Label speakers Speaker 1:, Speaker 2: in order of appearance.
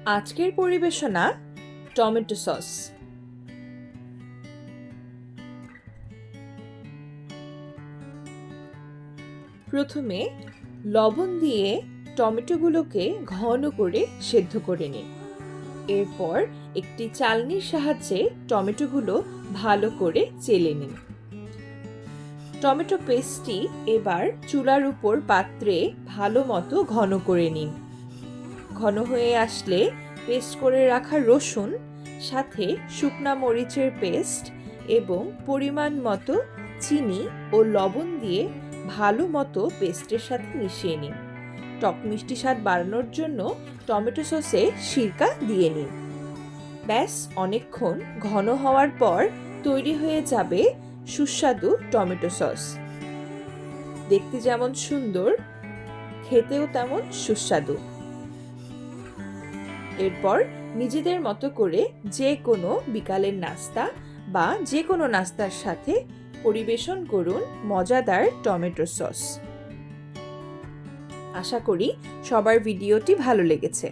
Speaker 1: আজকের পরিবেশনা tomato sauce. প্রথমে লবণ দিয়ে টমেটোগুলোকে ঘন করে সেদ্ধ করে নিন। এরপর একটি চালনির সাহায্যে টমেটোগুলো ভালো করে চেলে নিন। টমেটো পেস্টটি এবার চুলার উপর পাত্রে ভালো মতো ঘন করে নিন। ঘন হয়ে আসলে পেস্ট করে রাখা রসুন, সাথে শুকনা মরিচের পেস্ট এবং পরিমাণ মতো চিনি ও লবণ দিয়ে ভালো মতো পেস্টের সাথে মিশিয়ে নিন। টক মিষ্টি স্বাদ বাড়ানোর জন্য টমেটো সসে সিরকা দিয়ে নিন। ব্যাস, অনেকক্ষণ ঘন হওয়ার পর তৈরি হয়ে যাবে সুস্বাদু টমেটো সস। দেখতে যেমন সুন্দর, খেতেও তেমন সুস্বাদু। এরপর নিজেদের মতো করে যে কোনো বিকালের নাস্তা বা যে কোনো নাস্তার সাথে পরিবেশন করুন মজাদার টমেটো সস। আশা করি সবার ভিডিওটি ভালো লেগেছে।